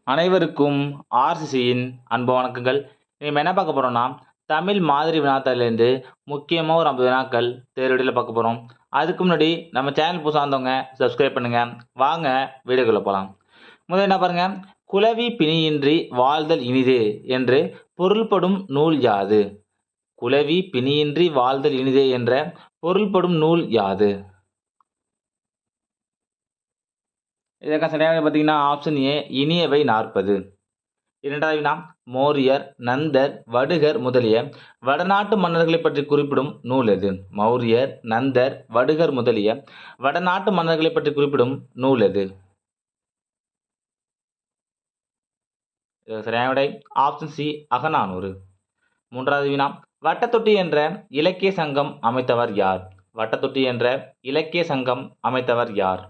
அனைவருக்கும் ஆர்சிசியின் அன்பு வணக்கங்கள். நம்ம என்ன பார்க்க போறோம்னா, தமிழ் மாதிரி வினாத்தாளிலேருந்து முக்கியமாக ஒரு 50 வினாக்கள் தேர்வடியில் பார்க்க போகிறோம். அதுக்கு முன்னாடி நம்ம சேனல் புதுசாக இருந்தவங்க சப்ஸ்கிரைப் பண்ணுங்க. வாங்க வீடியோக்குள்ள போகலாம். முதல்ல என்ன பாருங்க, குலவி பிணியின்றி வாழ்தல் இனிதே என்று பொருள்படும் நூல் யாது? குலவி பிணியின்றி வாழ்தல் இனிதே என்ற பொருள்படும் நூல் யாது? இதற்கான சரியான பார்த்தீங்கன்னா ஆப்ஷன் ஏ, இனியவை 40. இரண்டாவது வினா, மௌரியர், நந்தர், வடுகர் முதலிய வடநாட்டு மன்னர்களை பற்றி குறிப்பிடும் நூல் எது? மௌரியர், நந்தர், வடுகர் முதலிய வடநாட்டு மன்னர்களை பற்றி குறிப்பிடும் நூல் எது? சரியான விடை ஆப்ஷன் சி, அகநானூறு. மூன்றாவது வினா, வட்டத்தொட்டி என்ற இலக்கிய சங்கம் அமைத்தவர் யார்? வட்டத்தொட்டி என்ற இலக்கிய சங்கம் அமைத்தவர் யார்?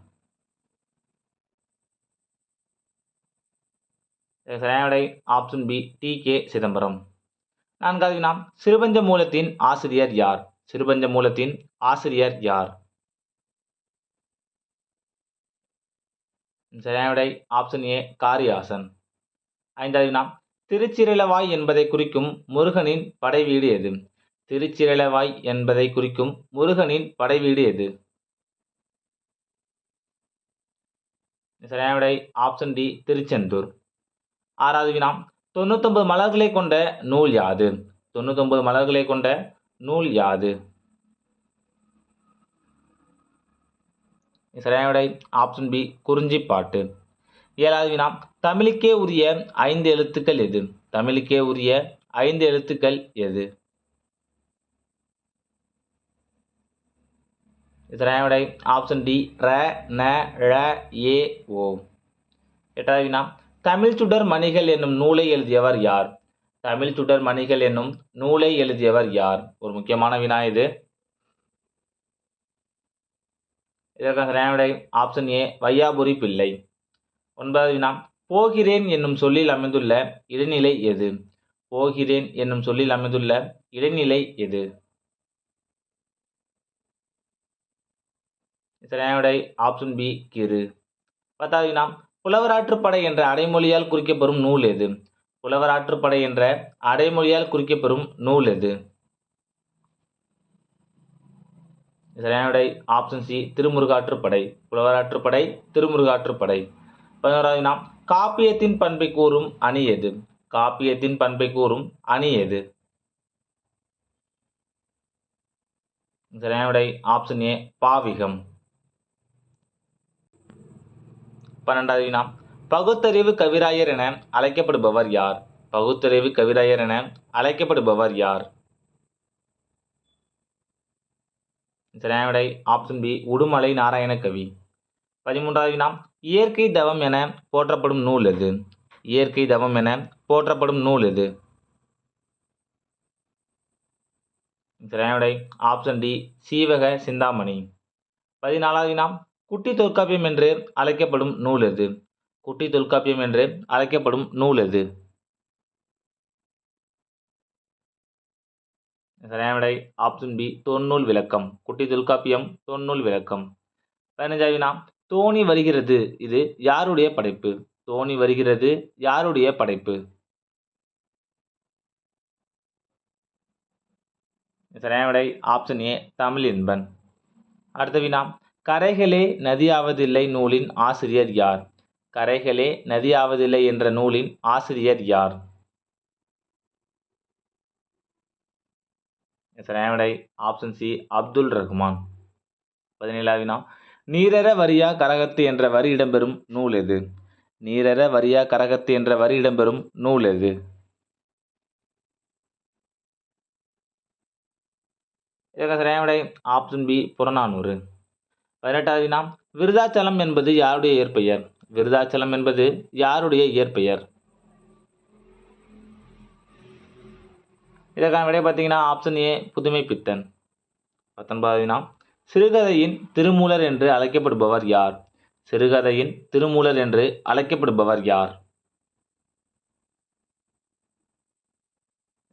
சரியான விடை option B, T K Chidambaram. நான்காவது வினா, சிறுபஞ்ச மூலத்தின் ஆசிரியர் யார்? சிறுபஞ்ச மூலத்தின் ஆசிரியர் யார்? சரியான விடை ஆப்ஷன் ஏ, காரியாசன். ஐந்தாவது வினா, திருச்சிரளவாய் என்பதை குறிக்கும் முருகனின் படைவீடு எது? திருச்சிரளவாய் என்பதை குறிக்கும் முருகனின் படைவீடு எது? சரியான விடை ஆப்ஷன் டி, திருச்செந்தூர். ஆறாவது வினா, 99 மலர்களை கொண்ட நூல் யாது? 99 மலர்களை கொண்ட நூல் யாது? சரியான விடை ஆப்ஷன் பி, குறிஞ்சிப்பாட்டு. ஏழாவது வினா, தமிழுக்கே உரிய 5 எழுத்துக்கள் எது? தமிழுக்கே உரிய 5 எழுத்துக்கள் எது? சரியான விடை ஆப்ஷன் டி, ர, ந, ழ, ஏ, ஓ. எட்டாவது வினா, தமிழ் சுடர் மணிகள் என்னும் நூலை எழுதியவர் யார்? தமிழ் சுடர் மணிகள் என்னும் நூலை எழுதியவர் யார்? ஒரு முக்கியமான வினா இது. இதற்கான சரியான விடை ஆப்ஷன் ஏ, வையாபுரி பிள்ளை. ஒன்பதாவது வினா, போகிறேன் என்னும் சொல்லில் அமைந்துள்ள இடைநிலை எது? போகிறேன் என்னும் சொல்லில் அமைந்துள்ள இடைநிலை எது? சரியான விடை ஆப்ஷன் பி, கிறு. பத்தாவது வினா, புலவராற்றுப்படை என்ற அடைமொழியால் குறிக்கப்பெறும் நூல் எது? புலவராற்றுப்படை என்ற அடைமொழியால் குறிக்கப்பெறும் நூல் எது? சரியான விடை ஆப்ஷன் சி, திருமுருகாற்றுப்படை. புலவராற்றுப்படை, திருமுருகாற்றுப்படை. 11வது வினா, காப்பியத்தின் பண்பை கூறும் அணி எது? காப்பியத்தின் பண்பை கூறும் அணி எது? சரியான விடை ஆப்ஷன் ஏ, பாவிகம். 12வது வினா, பகுத்தறிவு கவிராயர் என அழைக்கப்படுபவர் யார்? பகுத்தறிவு கவிராயர் என அழைக்கப்படுபவர் யார்? சரியான விடை ஆப்ஷன் பி, உடுமலை நாராயணகவி. 13வது வினா, இயற்கை தவம் என போற்றப்படும் நூல் எது? இயற்கை தவம் என போற்றப்படும் நூல் எது? சரியான விடை ஆப்ஷன் டி, சீவக சிந்தாமணி. 14வது வினா, குட்டி தொல்காப்பியம் என்று அழைக்கப்படும் நூல் எது? குட்டி தொல்காப்பியம் என்று அழைக்கப்படும் நூல் எது? சரியான விடை ஆப்ஷன் பி, தொன்னூல் விளக்கம். குட்டி தொல்காப்பியம், தொன்னூல் விளக்கம். 15வது வினா, தோணி வருகிறது இது யாருடைய படைப்பு? தோணி வருகிறது யாருடைய படைப்பு? சரியான விடை ஆப்ஷன் ஏ, தமிழின்பன். அடுத்த வினா, கரைகளே நதியாவதில்லை நூலின் ஆசிரியர் யார்? கரைகளே நதியாவதில்லை என்ற நூலின் ஆசிரியர் யார்? சரியான விடை ஆப்ஷன் சி, அப்துல் ரஹ்மான். 17வது வினா, நீரற வரியா கரகத்து என்ற வரி இடம்பெறும் நூல் எது? நீரற வரியா கரகத்து என்ற வரி இடம்பெறும் நூல் எது? இதற்கு சரியான விடை ஆப்ஷன் பி, புறநானூறு. 18வது வினா, விருதாச்சலம் என்பது யாருடைய இயற்பெயர்? விருதாச்சலம் என்பது யாருடைய இயற்பெயர்? இதற்கான விடை பார்த்தீங்கன்னா ஆப்ஷன் ஏ, புதுமை பித்தன். 19வது வினா, சிறுகதையின் திருமூலர் என்று அழைக்கப்படுபவர் யார்? சிறுகதையின் திருமூலர் என்று அழைக்கப்படுபவர் யார்?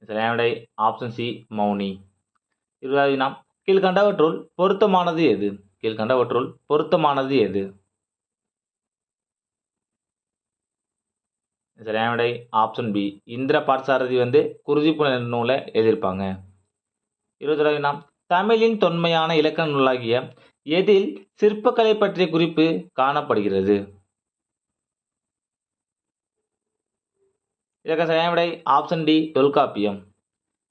சரியான விடை ஆப்ஷன் சி, மௌனி. 20வது வினா, கீழ்கண்டவற்றுள் பொருத்தமானது எது? கீழ்கண்டவற்றுள் பொருத்தமானது எது? சரியான விடை ஆப்ஷன் பி. இந்திர பார்த்தசாரதி குருதிப்புன நூலை எழுதியிருப்பாங்க. 21வது வினா, தமிழின் தொன்மையான இலக்கண நூலாகிய எதில் சிற்பக்கலை பற்றிய குறிப்பு காணப்படுகிறது? இதற்கு சரியான விடை ஆப்ஷன் டி தொல்காப்பியம்.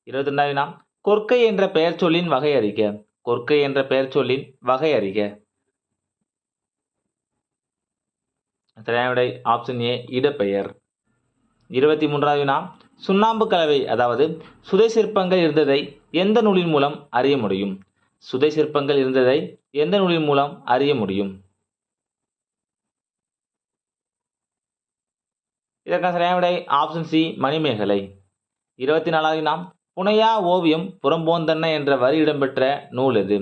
22வது வினா, கொற்கை என்ற பெயர்ச்சொல்லின் வகை அறிக. கொற்கை என்ற பெயர்ச்சொல்லின் வகை அறிக. சரியான விடை ஆப்ஷன் ஏ இடப்பெயர். 23வது வினா, சுண்ணாம்பு கலவை அதாவது சுதை சிற்பங்கள் இருந்ததை எந்த நூலின் மூலம் அறிய முடியும்? சுதை சிற்பங்கள் இருந்ததை எந்த நூலின் மூலம் அறிய முடியும்? இதற்கான சரியான விடை ஆப்ஷன் சி மணிமேகலை. 24வது வினா, புனையா ஓவியம் புறம்போந்தன்ன என்ற வரி இடம்பெற்ற நூல் எது?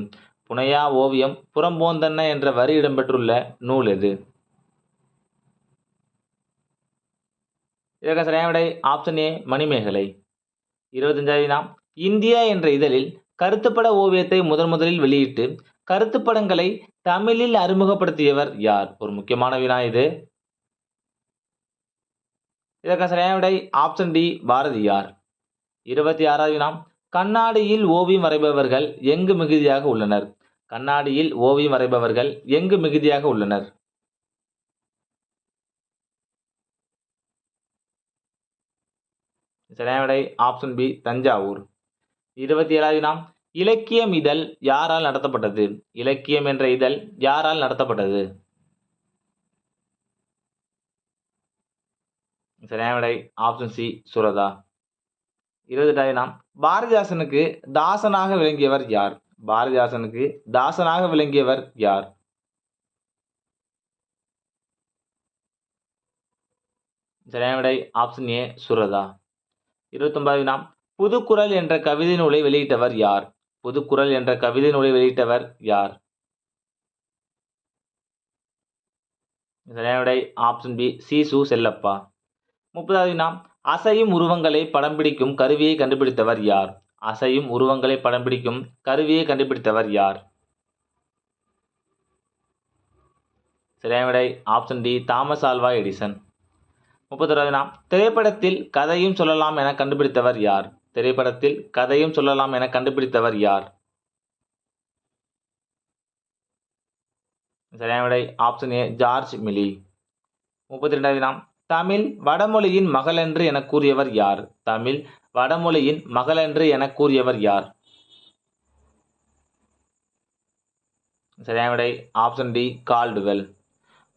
புனையா ஓவியம் புறம்போந்தன்ன என்ற வரி இடம்பெற்றுள்ள நூல் எது? இதற்கான சரியான விடை ஆப்ஷன் ஏ மணிமேகலை. 25வது வினா, இந்தியா என்ற இதழில் கருத்துப்பட ஓவியத்தை முதலில் வெளியிட்டு கருத்துப்படங்களை தமிழில் அறிமுகப்படுத்தியவர் யார்? ஒரு முக்கியமான வினா இது. இதற்கான சரியான விடை ஆப்ஷன் டி பாரதியார். 26வது வினா, கண்ணாடியில் ஓவியம் வரைபவர்கள் எங்கு மிகுதியாக உள்ளனர்? கண்ணாடியில் ஓவியம் வரைபவர்கள் எங்கு மிகுதியாக உள்ளனர்? சரியான விடை ஆப்ஷன் பி தஞ்சாவூர். 27வது வினா, இலக்கியம் இதழ் யாரால் நடத்தப்பட்டது? இலக்கியம் என்ற இதழ் யாரால் நடத்தப்பட்டது? சரியான விடை ஆப்ஷன் சி சுரதா. 28வது வினா, பாரதிதாசனுக்கு தாசனாக விளங்கியவர் யார்? பாரதிதாசனுக்கு தாசனாக விளங்கியவர் யார்? சரியான விடை ஆப்ஷன் ஏ சுரதா. 29வது வினா, புதுக்குறள் என்ற கவிதை நூலை வெளியிட்டவர் யார்? புதுக்குறள் என்ற கவிதை நூலை வெளியிட்டவர் யார்? சரியான விடை ஆப்ஷன் பி சீசு செல்லப்பா. 30வது வினா, அசையும் உருவங்களை படம் பிடிக்கும் கருவியை கண்டுபிடித்தவர் யார்? அசையும் உருவங்களை படம் பிடிக்கும் கருவியை கண்டுபிடித்தவர் யார்? சரியான விடை option D Thomas Alva Edison. 31வது வினா, திரைப்படத்தில் கதையும் சொல்லலாம் என கண்டுபிடித்தவர் யார்? திரைப்படத்தில் கதையும் சொல்லலாம் என கண்டுபிடித்தவர் யார்? சரியான விடை ஆப்ஷன் ஏ ஜார்ஜ் மிலி. 32வது வினா, தமிழ் வடமொழியின் மகளன்று என கூறியவர் யார்? தமிழ் வடமொழியின் மகளன்று என கூறியவர் யார்? சரியான விடை ஆப்ஷன் டி கால்டுவெல்.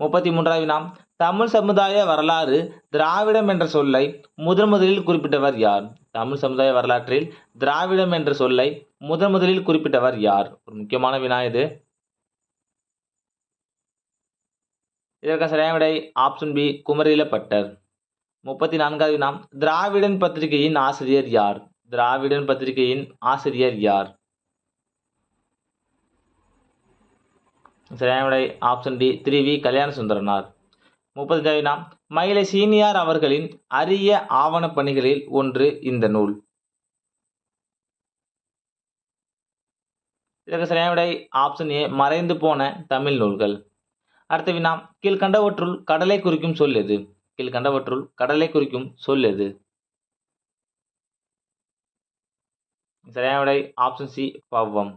33வது வினா, தமிழ் சமுதாய வரலாறு திராவிடம் என்ற சொல்லை முதலில் குறிப்பிட்டவர் யார்? தமிழ் சமுதாய வரலாற்றில் திராவிடம் என்ற சொல்லை முதலில் குறிப்பிட்டவர் யார்? ஒரு முக்கியமான வினா இது. இதற்கான சரியான விடை ஆப்ஷன் பி குமரிலப்பட்டர். 34வது வினா, திராவிடன் பத்திரிகையின் ஆசிரியர் யார்? திராவிடன் பத்திரிகையின் ஆசிரியர் யார்? சரியான விடை ஆப்ஷன் டி திரு.வி. கல்யாண சுந்தரனார். 35வது வினா, மயிலை சீனியார் அவர்களின் அரிய ஆவணப் பணிகளில் ஒன்று இந்த நூல். இதற்கு சரியான விடை ஆப்ஷன் ஏ மறைந்து போன தமிழ் நூல்கள். அடுத்த வினா, கீழ்கண்டவற்றுள் கடலை குறிக்கும் சொல் எது? கீழ்கண்டவற்றுள் கடலை குறிக்கும் சொல் எது? சரியான விடை ஆப்ஷன் சி பவ்வம்.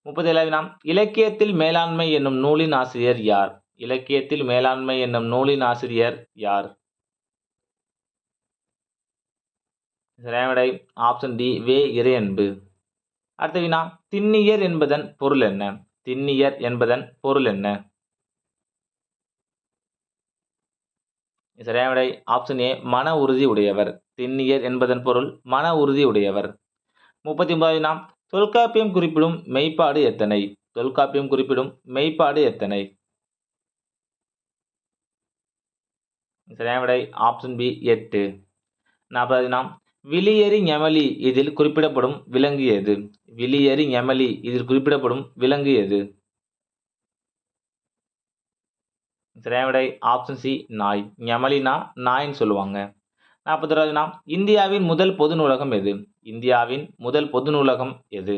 37வது வினா, இலக்கியத்தில் மேலாண்மை என்னும் நூலின் ஆசிரியர் யார்? இலக்கியத்தில் மேலாண்மை என்னும் நூலின் ஆசிரியர் யார்? சரியான விடை ஆப்ஷன் டி வே இறையன்பு. அடுத்த வினா, திண்ணியர் என்பதன் பொருள் என்ன? திண்ணியர் என்பதன் பொருள் என்ன? சரியான விடை ஆப்ஷன் ஏ மன உறுதி உடையவர். திண்ணியர் என்பதன் பொருள் மன உறுதி உடையவர். 39வது வினா, தொல்காப்பியம் குறிப்பிடும் மெய்ப்பாடு எத்தனை? தொல்காப்பியம் குறிப்பிடும் மெய்ப்பாடு எத்தனை? சரியான விடை ஆப்ஷன் பி 8. 40வது வினா, விளியரி ஞெமலி இதில் குறிப்பிடப்படும் விலங்கு எது? விளியரி ஞெமலி இதில் குறிப்பிடப்படும் விலங்கு எது? சரியான விடை ஆப்ஷன் சி நாய். ஞெமலினா நாய்ன்னு சொல்லுவாங்க. 41வது வினா, இந்தியாவின் முதல் பொது நூலகம் எது? இந்தியாவின் முதல் பொது நூலகம் எது?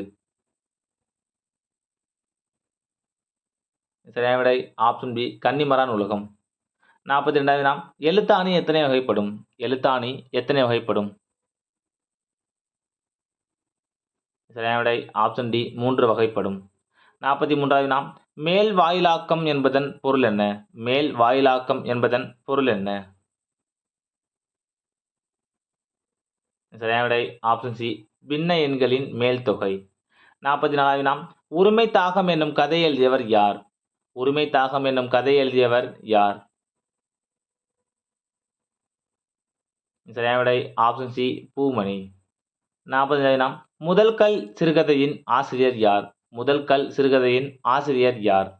சரியான விடை ஆப்ஷன் பி கன்னிமரா நூலகம். 42வது வினா எழுத்தாணி எத்தனை வகைப்படும்? எழுத்தாணி எத்தனை வகைப்படும்? சரியான விடை ஆப்ஷன் டி 3 வகைப்படும். 43வது வினா மேல் வாயிலாக்கம் என்பதன் பொருள் என்ன? மேல் வாயிலாக்கம் என்பதன் பொருள் என்ன? சரியான விடை ஆப்ஷன் சி பின்ன எண்களின் மேல் தொகை. 44வது வினா உரிமை தாகம் என்னும் கதை எழுதியவர் யார்? உரிமை தாகம் என்னும் கதை எழுதியவர் யார்? சரியான விடை ஆப்ஷன் சி பூமணி. 45வது வினா முதல் கல் சிறுகதையின் ஆசிரியர் யார்? முதல் கல் சிறுகதையின் ஆசிரியர் யார்?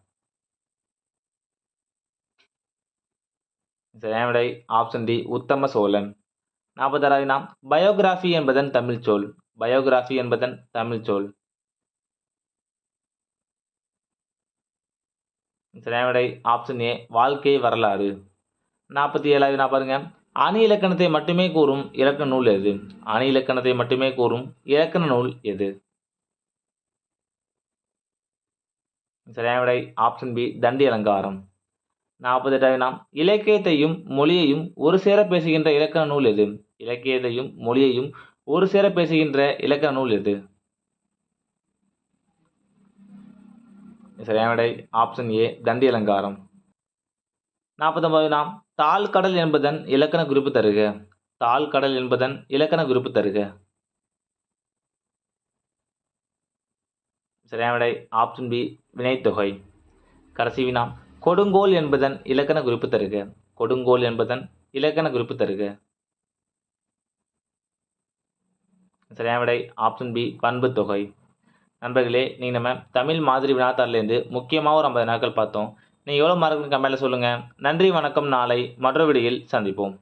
சரியான விடை ஆப்ஷன் டி உத்தம சோழன். 46வது வினா பயோகிராபி என்பதன் தமிழ் சொல். பயோகிராபி என்பதன் தமிழ் சொல். சரியான விடை ஆப்ஷன் ஏ வாழ்க்கை வரலாறு. 47வது வினா பாருங்க அணி இலக்கணத்தை மட்டுமே கூறும் இலக்கண நூல் எது? அணி இலக்கணத்தை மட்டுமே கூறும் இலக்கண நூல் எது? சரியான விடை ஆப்ஷன் பி தண்டி அலங்காரம். 48வது வினா இலக்கியத்தையும் மொழியையும் ஒரு சேர பேசுகின்ற இலக்கண நூல் எது? இலக்கியத்தையும் மொழியையும் ஒரு சேர பேசுகின்ற இலக்கண நூல் எது? சரியான விடை ஆப்ஷன் ஏ தண்டி அலங்காரம். 49வது வினா தாழ் கடல் என்பதன் இலக்கண குறிப்பு தருக. தாழ் கடல் என்பதன் இலக்கண குறிப்பு தருக. சரியான விடை ஆப்ஷன் பி வினைத்தொகை. கடைசி வினா கொடுங்கோல் என்பதன் இலக்கண குறிப்பு தருக. கொடுங்கோல் என்பதன் இலக்கண குறிப்பு தருக. சரியான விடை ஆப்ஷன் பி பண்பு தொகை. நண்பர்களே நீங்கள் நம்ம தமிழ் மாதிரி வினாத்தாள்லேருந்து முக்கியமாக ஒரு 50 நாட்கள் பார்த்தோம். நீங்கள் எவ்வளோ மார்க்குன்னு கமெண்ட்டில் சொல்லுங்கள். நன்றி வணக்கம். நாளை மற்றொரு வீடியோவில் சந்திப்போம்.